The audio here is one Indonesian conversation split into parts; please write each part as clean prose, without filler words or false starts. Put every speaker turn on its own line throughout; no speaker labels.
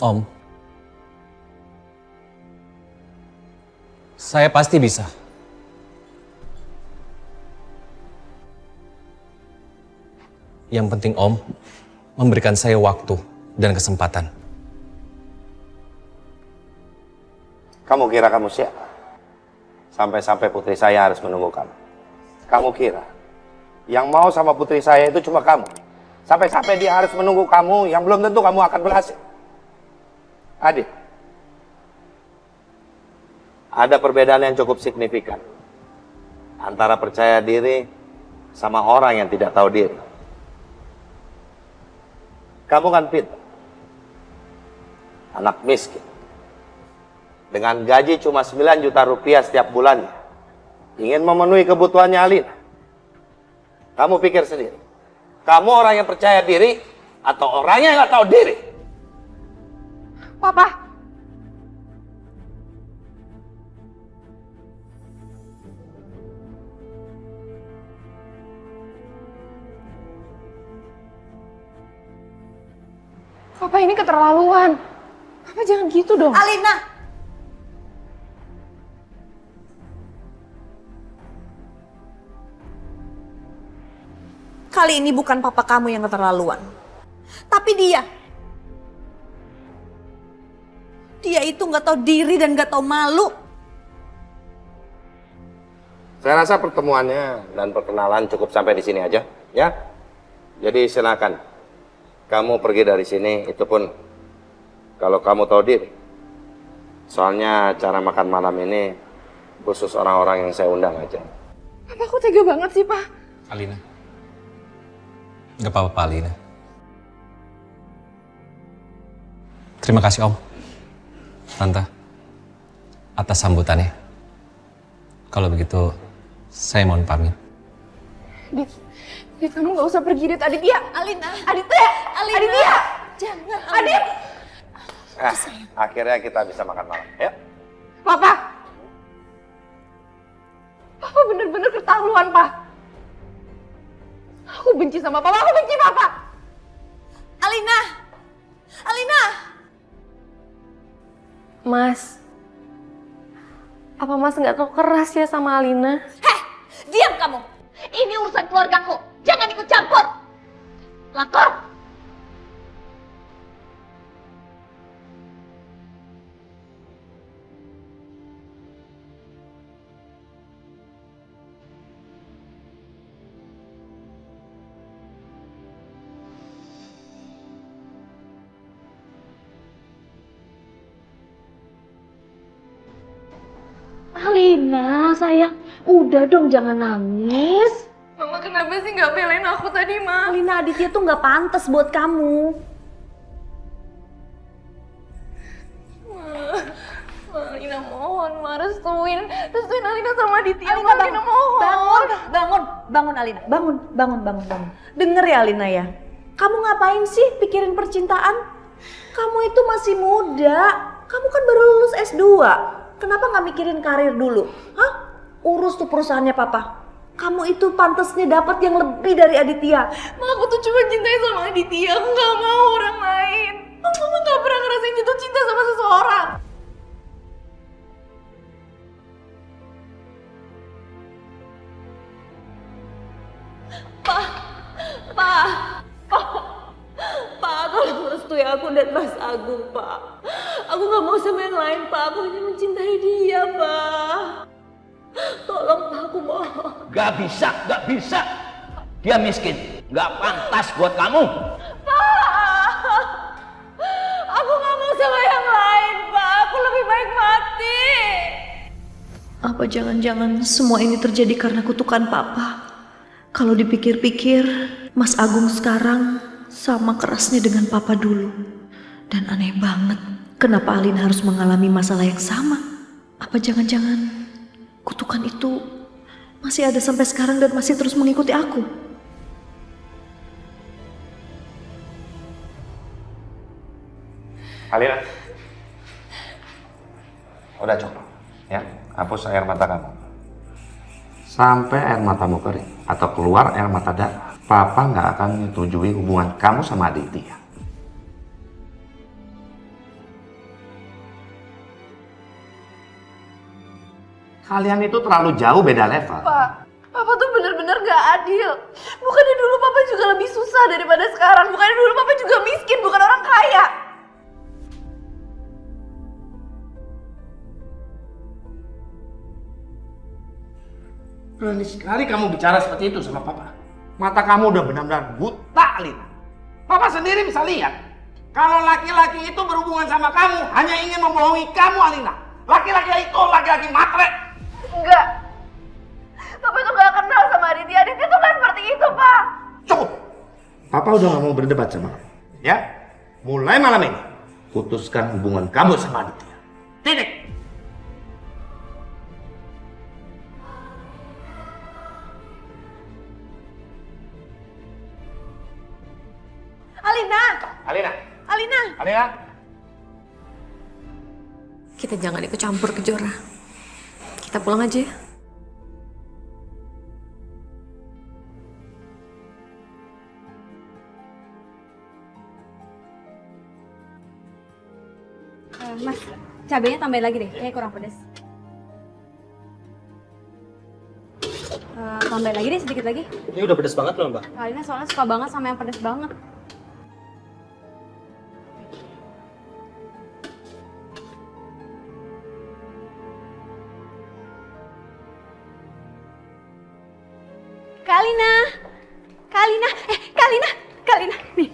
Om, saya pasti bisa. Yang penting Om memberikan saya waktu dan kesempatan.
Kamu kira kamu siapa? Sampai-sampai putri saya harus menunggu kamu. Kamu kira yang mau sama putri saya itu cuma kamu? Sampai-sampai dia harus menunggu kamu yang belum tentu kamu akan berhasil. Adit, ada perbedaan yang cukup signifikan antara percaya diri sama orang yang tidak tahu diri. Kamu kan Pit, anak miskin, dengan gaji cuma 9 juta rupiah setiap bulannya, ingin memenuhi kebutuhannya Alina. Kamu pikir sendiri, kamu orang yang percaya diri atau orang yang nggak tahu diri?
Papa. Papa ini keterlaluan. Papa jangan gitu dong.
Alina! Kali ini bukan papa kamu yang keterlaluan. Tapi dia. Dia itu nggak tahu diri dan nggak tahu malu.
Saya rasa pertemuannya dan perkenalan cukup sampai di sini aja, ya. Jadi silakan kamu pergi dari sini, itu pun kalau kamu tahu diri. Soalnya acara makan malam ini khusus orang-orang yang saya undang aja.
Papa kok tega banget sih, Pak?
Alina. Gak apa-apa, Alina. Terima kasih, Om. Tante, atas sambutannya. Kalau begitu, saya mohon pamit.
Dit, kamu gak usah pergi, Dit. Aditya!
Alina!
Aditya!
Alina!
Aditya!
Jangan,
Adit!
Akhirnya kita bisa makan malam, ya.
Papa! Papa bener-bener keterlaluan, Pak. Aku benci sama Papa, aku benci Papa!
Alina! Alina!
Mas, apa Mas nggak tahu keras ya sama Alina?
Heh! Diam kamu! Ini urusan keluargaku! Jangan ikut campur! Lapor!
Alina, sayang, udah dong jangan nangis.
Mama kenapa sih gak belain aku tadi, Ma?
Alina, Aditya tuh nggak pantas buat kamu.
Ma, Alina mohon, Ma, restuin Alina sama Aditya.
Alina,
Ma, Alina mohon.
Bangun Alina.
Bangun. Denger ya Alina ya. Kamu ngapain sih pikirin percintaan? Kamu itu masih muda. Kamu kan baru lulus S2. Kenapa nggak mikirin karir dulu? Hah? Urus tuh perusahaannya papa. Kamu itu pantasnya dapat yang lebih dari Aditya.
Ma, aku tuh cuma cintai sama Aditya, aku gak mau orang lain. Mama gak pernah ngerasain jatuh cinta sama seseorang.
Pak, tolong restui aku dan Mas Agung, Pak. Aku nggak mau sama yang lain, Pak. Aku hanya mencintai dia, Pak. Tolong, Pak, aku mohon.
Gak bisa. Dia miskin, gak pantas buat kamu.
Aku nggak mau sama yang lain, Pak. Aku lebih baik mati. Apa jangan-jangan semua ini terjadi karena kutukan Papa? Kalau dipikir-pikir, Mas Agung sekarang sama kerasnya dengan Papa dulu. Dan aneh banget, kenapa Alina harus mengalami masalah yang sama? Apa jangan-jangan kutukan itu masih ada sampai sekarang dan masih terus mengikuti aku?
Alina, udah cukup, ya. Hapus air mata kamu. Sampai air matamu kering atau keluar air mata darah, Papa nggak akan menyetujui hubungan kamu sama Aditya. Kalian itu terlalu jauh beda level.
Pak, Papa tuh bener-bener gak adil. Bukannya dulu Papa juga lebih susah daripada sekarang. Bukannya dulu Papa juga miskin, bukan orang kaya.
Berani sekali kamu bicara seperti itu sama Papa. Mata kamu udah benar-benar buta, Alina. Papa sendiri bisa lihat. Kalau laki-laki itu berhubungan sama kamu, hanya ingin membohongi kamu, Alina. Laki-laki itu laki-laki matre.
Enggak. Papa tuh gak kenal sama Aditya. Aditya tuh gak seperti itu, Pak.
Cukup. Papa udah gak mau berdebat sama kamu. Ya, mulai malam ini, putuskan hubungan kamu sama Aditya. Titik.
Alina!
Alina.
Alina!
Alina.
Kita jangan ikut campur ke Jora. Kita pulang aja ya.
Mas, cabenya tambahin lagi deh, kayak kurang pedas. Tambahin lagi deh, sedikit lagi.
Ini udah pedes banget loh, Mbak.
Kalina soalnya suka banget sama yang pedas banget. Kalina! Kalina! Nih,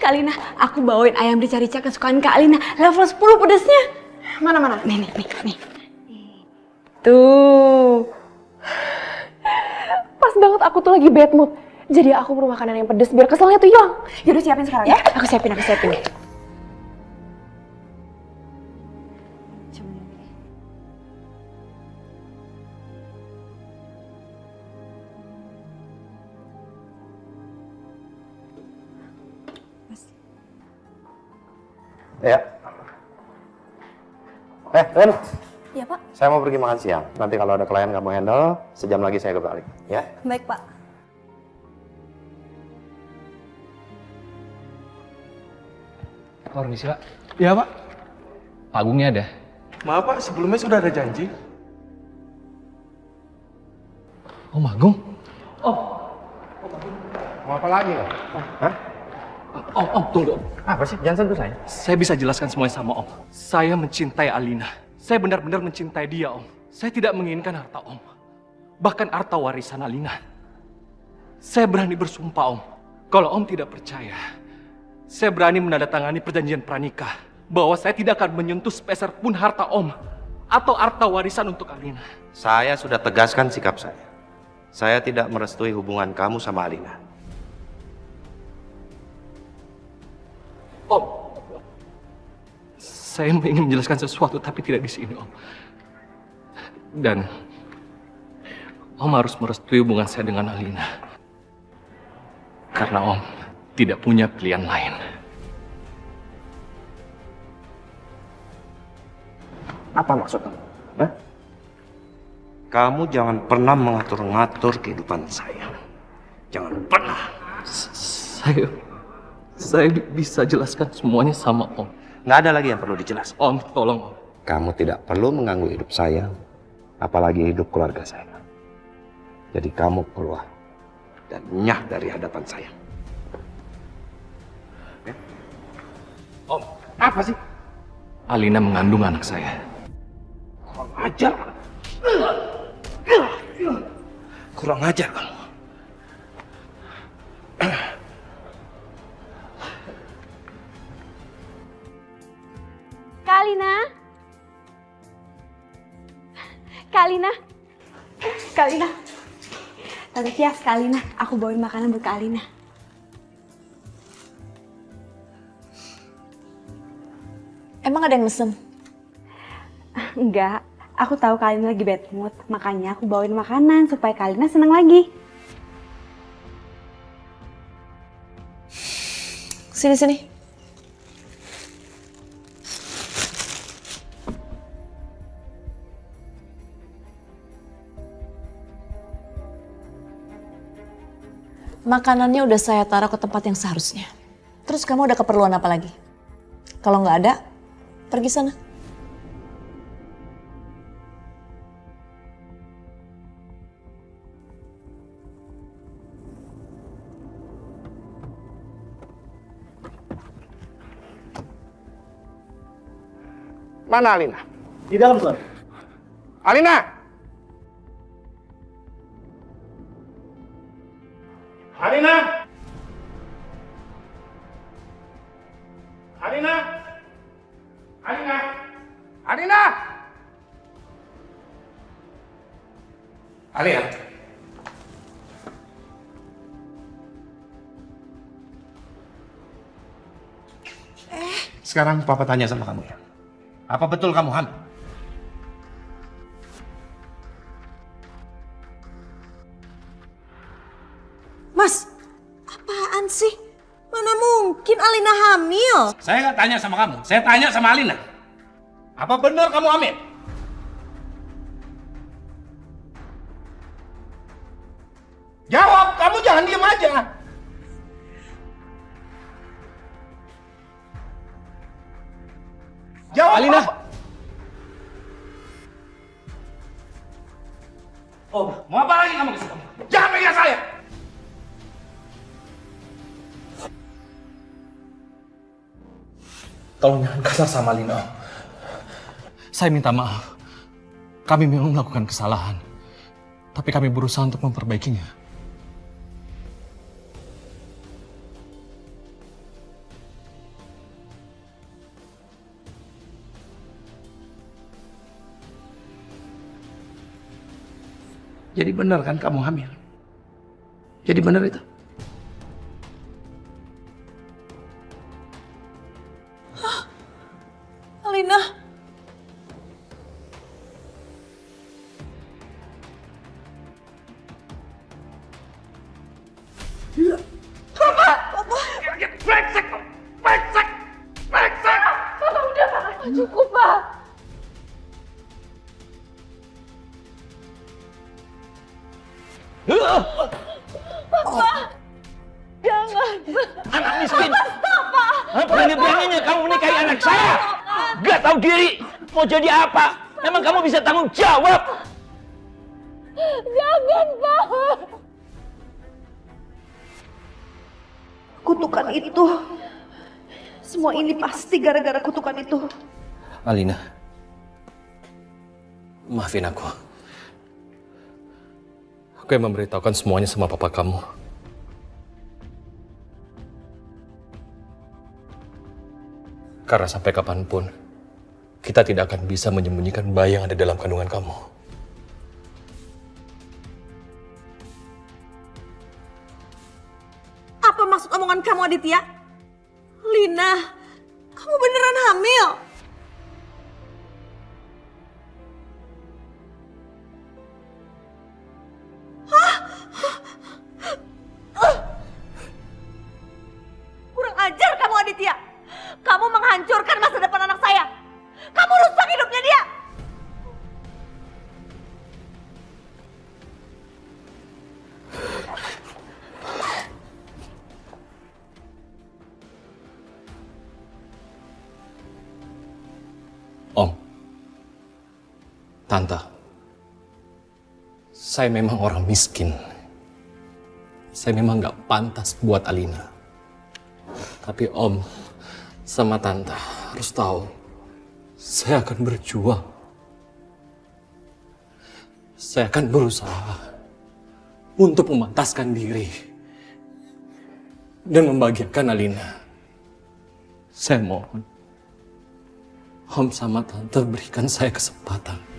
Kalina, aku bawain ayam rica-rica kesukaan Kak Alina. Level 10 pedasnya. Mana? Nih.
Tuh. Pas banget aku tuh lagi bad mood. Jadi aku perlu makanan yang pedes biar keselnya tuh hilang.
Yaudah siapin sekarang ya. Aku siapin.
Ya. Ren.
Iya, Pak.
Saya mau pergi makan siang. Nanti kalau ada klien kamu handle, sejam lagi saya kembali. Ya.
Baik, Pak.
Permisi, Pak. Iya, Pak. Pak Agungnya ada.
Maaf Pak, sebelumnya sudah ada janji.
Om Agung?
Mau apa lagi lo? Hah?
Om, tunggu.
Apa sih? Jangan sentuh saya.
Saya bisa jelaskan semuanya sama Om. Saya mencintai Alina. Saya benar-benar mencintai dia, Om. Saya tidak menginginkan harta Om. Bahkan harta warisan Alina. Saya berani bersumpah, Om. Kalau Om tidak percaya, saya berani menandatangani perjanjian pranikah bahwa saya tidak akan menyentuh sepeser pun harta Om atau harta warisan untuk Alina.
Saya sudah tegaskan sikap saya. Saya tidak merestui hubungan kamu sama Alina.
Om, saya ingin menjelaskan sesuatu tapi tidak di sini, Om. Dan Om harus merestui hubungan saya dengan Alina. Karena Om tidak punya pilihan lain.
Apa maksud kamu? Hah? Kamu jangan pernah mengatur-ngatur kehidupan saya. Jangan pernah.
Saya bisa jelaskan semuanya sama Om.
Nggak ada lagi yang perlu dijelaskan.
Om, tolong Om.
Kamu tidak perlu mengganggu hidup saya, apalagi hidup keluarga saya. Jadi kamu keluar dan nyah dari hadapan saya. Ya?
Om,
Apa sih?
Alina mengandung anak saya.
Kurang ajar. Kurang ajar kamu.
Kalina. Tante Tias, Kalina. Aku bawain makanan buat Kak Alina.
Emang ada yang mesen?
Enggak, aku tahu Kak Alina lagi bad mood. Makanya aku bawain makanan supaya Kak Alina senang lagi.
Sini. Makanannya udah saya taruh ke tempat yang seharusnya. Terus kamu ada keperluan apa lagi? Kalau nggak ada, pergi sana.
Mana Alina?
Di dalam, Tuan.
Alina! Alina! Alina! Alina! Alina! Alina!
Sekarang Papa tanya sama kamu ya. Apa betul kamu hamil?
Mas, apaan sih? Mana mungkin Alina hamil?
Saya nggak tanya sama kamu, saya tanya sama Alina. Apa benar kamu hamil? Jawab, kamu jangan diem aja. Jawab.
Alina!
Apa? Oh, mau apa lagi kamu kesini? Jangan pegang saya.
Tolong jangan kasar sama Alina, Om. Saya minta maaf. Kami memang melakukan kesalahan. Tapi kami berusaha untuk memperbaikinya.
Jadi benar kan kamu hamil? Jadi benar itu?
Alina,
Cukup, Pak.
Anak miskin. Berani-beraninya kamu menikahi anak saya. Gak tahu diri. Mau jadi apa? Memang kamu bisa tanggung jawab.
Jangan, Pak.
kutukan itu. Semua ini pasti gara-gara kutukan itu.
Alina, maafin aku. Aku yang memberitahukan semuanya sama papa kamu. Karena sampai kapanpun, kita tidak akan bisa menyembunyikan bayi yang ada dalam kandungan kamu.
Apa maksud omongan kamu, Aditya? Lina, kamu beneran hamil? Kurang ajar kamu, Aditya. Kamu menghancurkan masa depan anak saya. Kamu rusak hidupnya dia.
Om, Tante, saya memang orang miskin. Saya memang gak pantas buat Alina. Tapi Om sama Tante harus tahu, saya akan berjuang. Saya akan berusaha untuk memantaskan diri dan membahagiakan Alina. Saya mohon, Om sama Tante berikan saya kesempatan.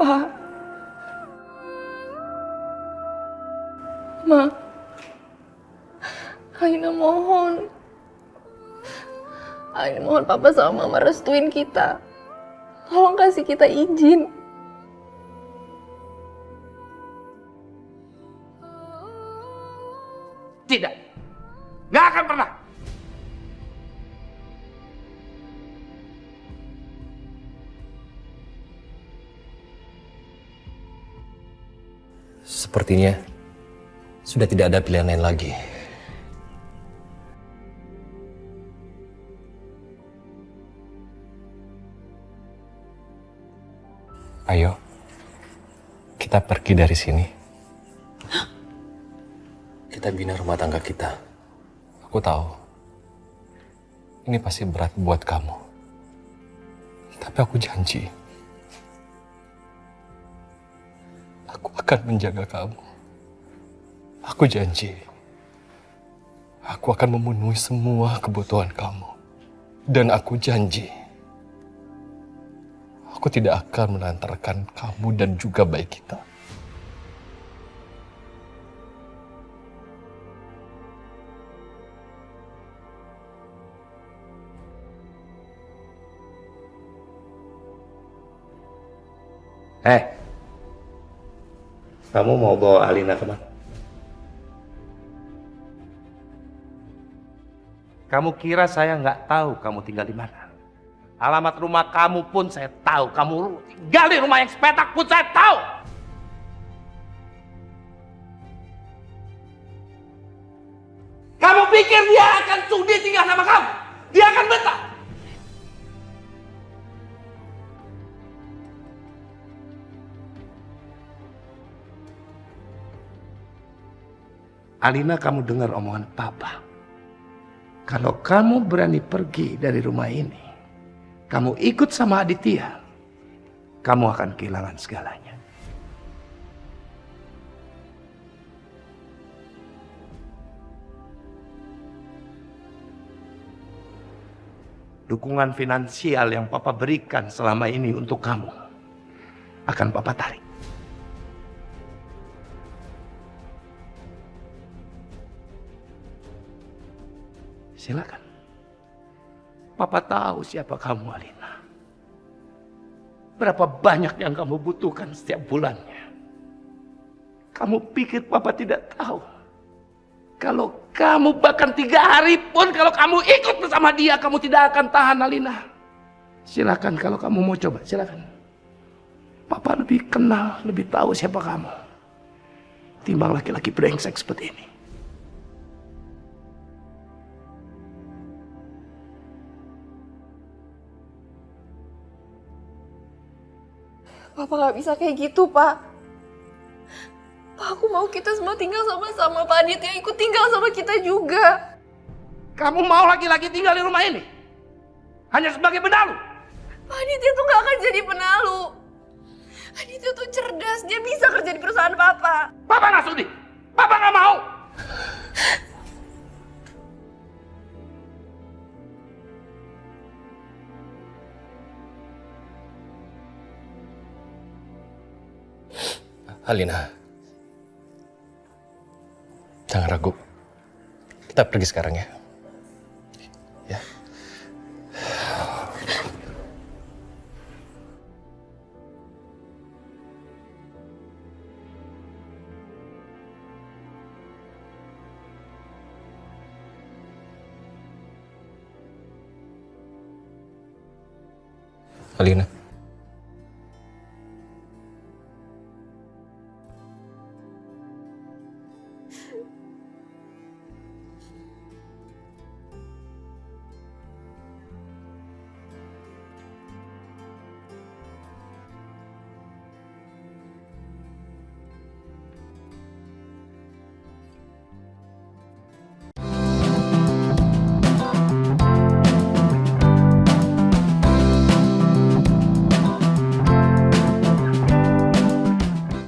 Pak. Ma. Aina mohon. Aina mohon Papa sama Mama restuin kita. Tolong kasih kita izin.
Tidak. Nggak akan pernah.
Sepertinya sudah tidak ada pilihan lain lagi. Ayo, kita kita pergi dari sini. Kita bina rumah tangga kita. Aku tahu, ini pasti berat buat kamu. Tapi aku janji, aku akan menjaga kamu. Aku janji, aku akan memenuhi semua kebutuhan kamu. Dan aku janji, aku tidak akan melantarkan kamu dan juga bayi kita.
Kamu mau bawa Alina kemana? Kamu kira saya nggak tahu kamu tinggal di mana? Alamat rumah kamu pun saya tahu. Kamu tinggal di rumah yang sepetak pun saya tahu. Kamu pikir dia akan sudi tinggal sama kamu? Dia akan betah? Alina, kamu dengar omongan Papa. Kalau kamu berani pergi dari rumah ini, kamu ikut sama Aditya, kamu akan kehilangan segalanya. Dukungan finansial yang Papa berikan selama ini untuk kamu akan Papa tarik. Silakan. Papa tahu siapa kamu, Alina. Berapa banyak yang kamu butuhkan setiap bulannya. Kamu pikir Papa tidak tahu? Kalau kamu bahkan 3 hari pun kalau kamu ikut bersama dia, kamu tidak akan tahan, Alina. Silakan kalau kamu mau coba, silakan. Papa lebih kenal, lebih tahu siapa kamu. Timbang laki-laki brengsek seperti ini.
Papa nggak bisa kayak gitu, Pak. Pak, aku mau kita semua tinggal sama-sama. Pak Aditya ikut tinggal sama kita juga.
Kamu mau laki-laki tinggal di rumah ini? Hanya sebagai benalu?
Pak Aditya tuh nggak akan jadi penalu. Aditya tuh cerdas, dia bisa kerja di perusahaan Papa.
Papa nggak sudi. Papa nggak mau.
Alina, jangan ragu. Kita pergi sekarang ya. Ya. Alina.